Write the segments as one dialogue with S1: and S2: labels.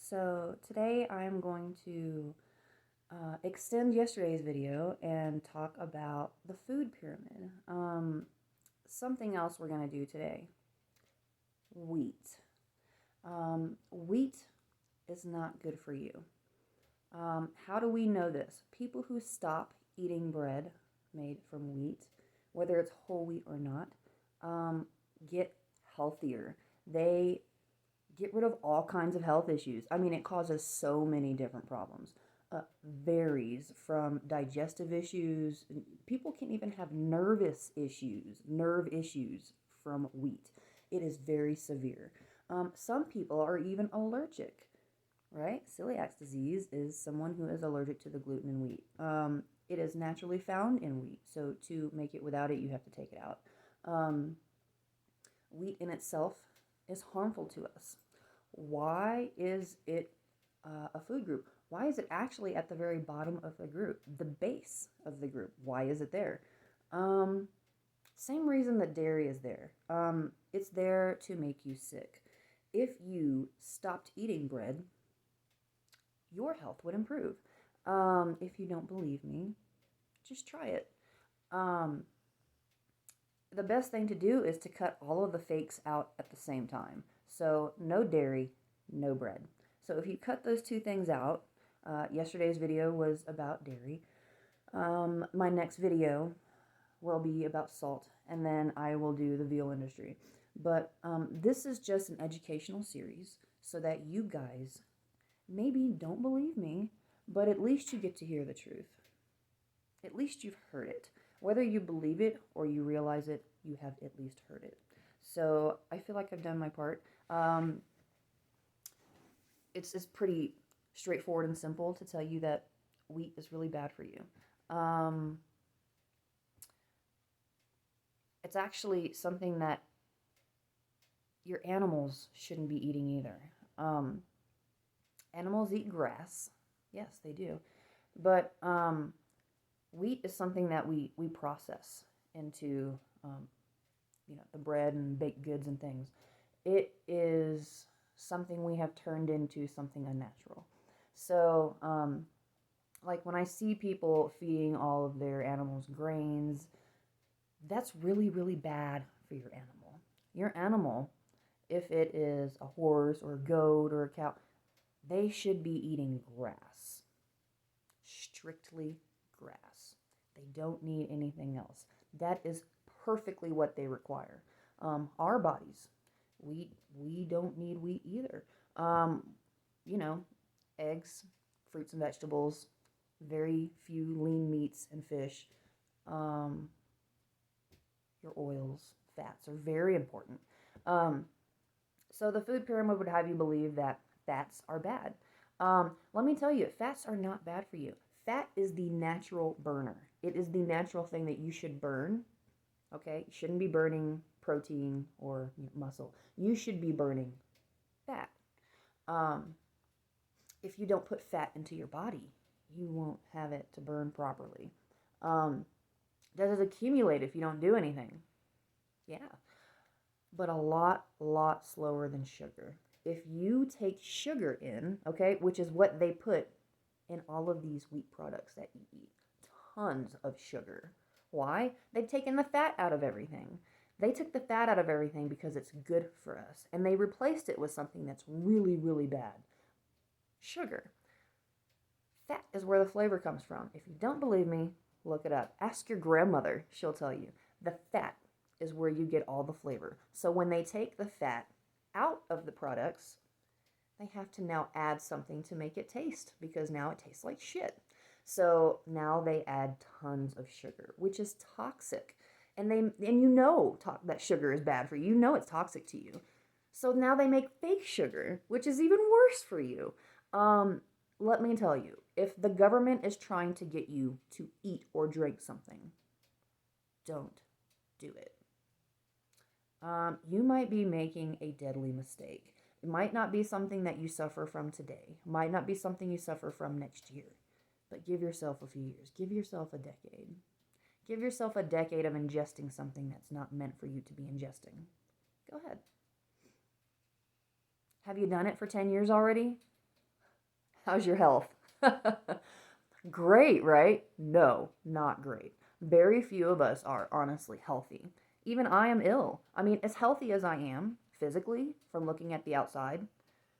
S1: So today I'm going to extend yesterday's video and talk about the food pyramid. Something else we're going to do today, wheat. Wheat is not good for you. How do we know this? People who stop eating bread made from wheat, whether it's whole wheat or not, get healthier. They get rid of all kinds of health issues. I mean, it causes so many different problems. Varies from digestive issues. People can even have nerve issues from wheat. It is very severe. Some people are even allergic, right? Celiac disease is someone who is allergic to the gluten in wheat. It is naturally found in wheat, so to make it without it, you have to take it out. Wheat in itself is harmful to us. Why is it a food group? Why is it actually at the very bottom of the group, the base of the group? Why is it there? Same reason that dairy is there. It's there to make you sick. If you stopped eating bread, your health would improve. If you don't believe me, just try it. The best thing to do is to cut all of the fakes out at the same time. So no dairy, no bread. So if you cut those two things out, yesterday's video was about dairy. My next video will be about salt, and then I will do the veal industry. But this is just an educational series so that you guys maybe don't believe me, but at least you get to hear the truth. At least you've heard it. Whether you believe it or you realize it, you have at least heard it. So I feel like I've done my part. It's pretty straightforward and simple to tell you that wheat is really bad for you. It's actually something that your animals shouldn't be eating either. Animals eat grass. Yes, they do. But wheat is something that we process into the bread and baked goods and things. It is something we have turned into something unnatural. So like when I see people feeding all of their animals grains, that's really, really bad for your animal. Your animal, if it is a horse or a goat or a cow, they should be eating grass. Strictly grass. They don't need anything else. That is perfectly what they require. Our bodies, we don't need wheat either. Eggs, fruits and vegetables, very few lean meats and fish. Your oils, fats are very important. So the food pyramid would have you believe that fats are bad. Let me tell you, fats are not bad for you. Fat is the natural burner. It is the natural thing that you should burn. Okay, you shouldn't be burning protein or muscle. You should be burning fat. If you don't put fat into your body, you won't have it to burn properly. Does it accumulate if you don't do anything? Yeah, but a lot slower than sugar. If you take sugar in, okay, which is what they put in all of these wheat products that you eat, tons of sugar. Why? They've taken the fat out of everything. They took the fat out of everything because it's good for us, and they replaced it with something that's really, really bad. Sugar. Fat is where the flavor comes from. If you don't believe me, look it up. Ask your grandmother. She'll tell you. The fat is where you get all the flavor. So when they take the fat out of the products, they have to now add something to make it taste, because now it tastes like shit. So now they add tons of sugar, which is toxic. And that sugar is bad for you. You know it's toxic to you. So now they make fake sugar, which is even worse for you. Let me tell you, if the government is trying to get you to eat or drink something, don't do it. You might be making a deadly mistake. It might not be something that you suffer from today. It might not be something you suffer from next year. But give yourself a few years. Give yourself a decade. Give yourself a decade of ingesting something that's not meant for you to be ingesting. Go ahead. Have you done it for 10 years already? How's your health? Great, right? No, not great. Very few of us are honestly healthy. Even I am ill. I mean, as healthy as I am physically from looking at the outside,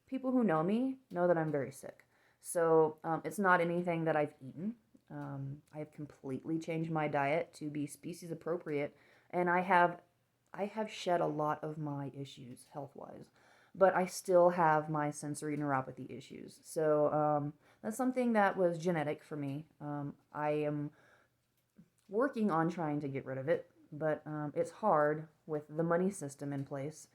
S1: people who know me know that I'm very sick. So it's not anything that I've eaten. I have completely changed my diet to be species appropriate, and I have shed a lot of my issues health wise, but I still have my sensory neuropathy issues. So that's something that was genetic for me. I am working on trying to get rid of it, but it's hard with the money system in place.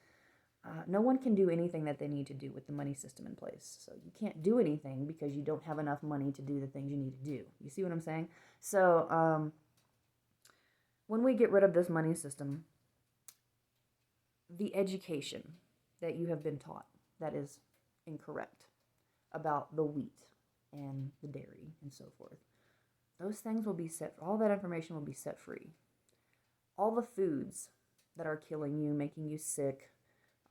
S1: No one can do anything that they need to do with the money system in place. So you can't do anything because you don't have enough money to do the things you need to do. You see what I'm saying? So when we get rid of this money system, the education that you have been taught that is incorrect about the wheat and the dairy and so forth, those things will be set, all that information will be set free. All the foods that are killing you, making you sick,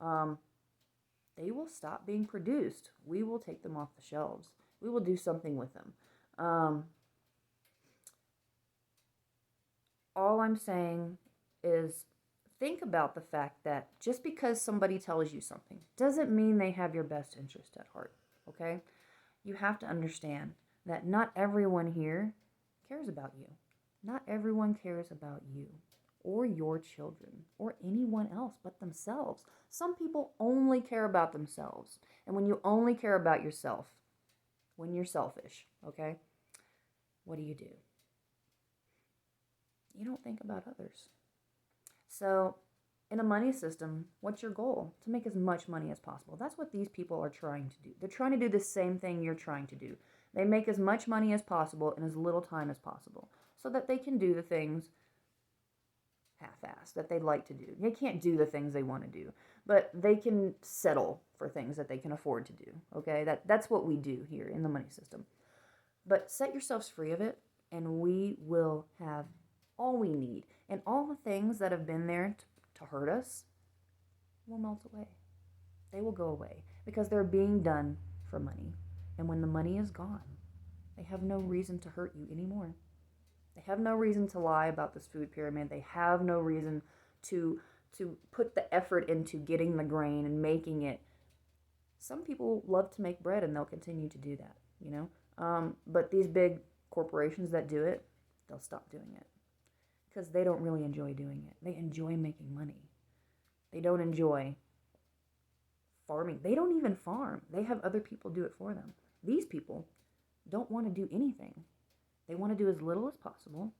S1: they will stop being produced. We will take them off the shelves. We will do something with them. All I'm saying is think about the fact that just because somebody tells you something doesn't mean they have your best interest at heart, okay? You have to understand that not everyone here cares about you. Not everyone cares about you or your children or anyone else but themselves. Some people only care about themselves. And when you only care about yourself, when you're selfish, okay, what do? You don't think about others. So, in a money system, what's your goal? To make as much money as possible. That's what these people are trying to do. They're trying to do the same thing you're trying to do. They make as much money as possible in as little time as possible so that they can do the things half-assed that they like to do. They can't do the things they want to do, but they can settle for things that they can afford to do, okay? That's what we do here in the money system. But set yourselves free of it, and we will have all we need. And all the things that have been there to hurt us will melt away. They will go away because they're being done for money. And when the money is gone, they have no reason to hurt you anymore. They have no reason to lie about this food pyramid. They have no reason to put the effort into getting the grain and making it. Some people love to make bread and they'll continue to do that, you know. But these big corporations that do it, they'll stop doing it because they don't really enjoy doing it. They enjoy making money. They don't enjoy farming. They don't even farm. They have other people do it for them. These people don't want to do anything. They want to do as little as possible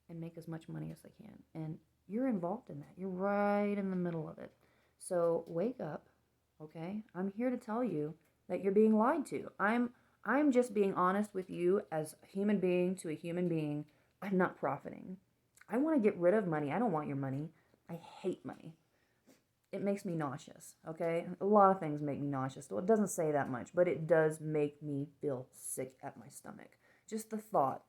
S1: and make as much money as they can. And you're involved in that. You're right in the middle of it. So wake up, okay? I'm here to tell you that you're being lied to. I'm just being honest with you as a human being to a human being. I'm not profiting. I want to get rid of money. I don't want your money. I hate money. It makes me nauseous, okay? A lot of things make me nauseous. Well, it doesn't say that much, but it does make me feel sick at my stomach. Just the thought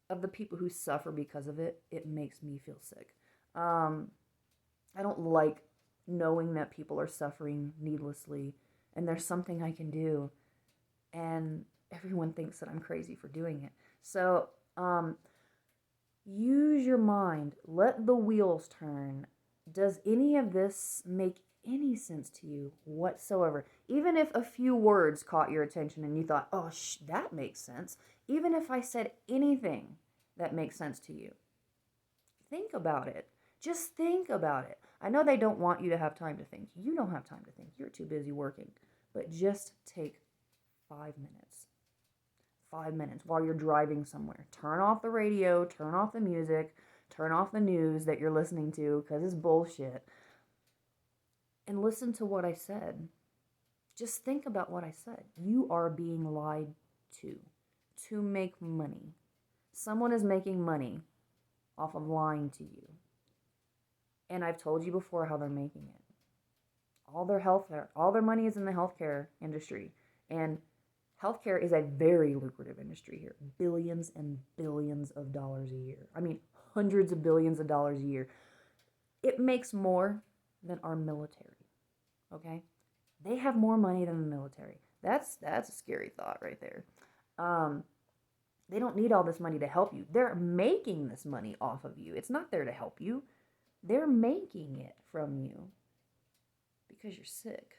S1: of the people who suffer because of it, it makes me feel sick. I don't like knowing that people are suffering needlessly and there's something I can do and everyone thinks that I'm crazy for doing it. So use your mind. Let the wheels turn. Does any of this make any sense to you whatsoever? Even if a few words caught your attention and you thought, oh, that makes sense. Even if I said anything that makes sense to you, think about it. Just think about it. I know they don't want you to have time to think. You don't have time to think. You're too busy working. But just take 5 minutes. 5 minutes while you're driving somewhere. Turn off the radio, turn off the music, turn off the news that you're listening to because it's bullshit. And listen to what I said. Just think about what I said. You are being lied to make money. Someone is making money off of lying to you. And I've told you before how they're making it. All their money is in the healthcare industry. And healthcare is a very lucrative industry here. Billions and billions of dollars a year. I mean, hundreds of billions of dollars a year. It makes more than our military, okay? They have more money than the military. That's a scary thought right there. Um, they don't need all this money to help you. They're making this money off of you. It's not there to help you. They're making it from you because you're sick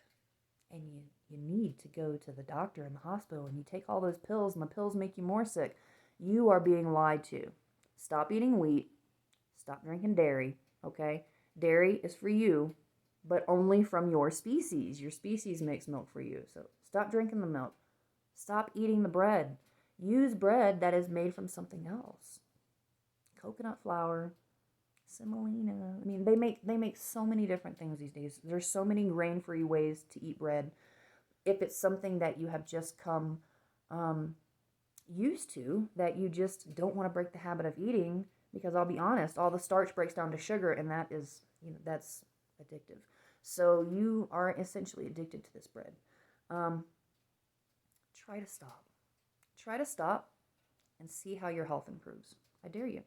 S1: and you need to go to the doctor in the hospital and you take all those pills and the pills make you more sick. You are being lied to. Stop eating wheat. Stop drinking dairy, okay? Dairy is for you, but only from your species. Your species makes milk for you. So stop drinking the milk. Stop eating the bread. Use bread that is made from something else. Coconut flour, semolina. I mean, they make so many different things these days. There's so many grain-free ways to eat bread. If it's something that you have just come used to, that you just don't want to break the habit of eating, because I'll be honest, all the starch breaks down to sugar, and that is, that's addictive. So you are essentially addicted to this bread. Um, Try to stop. Try to stop and see how your health improves. I dare you.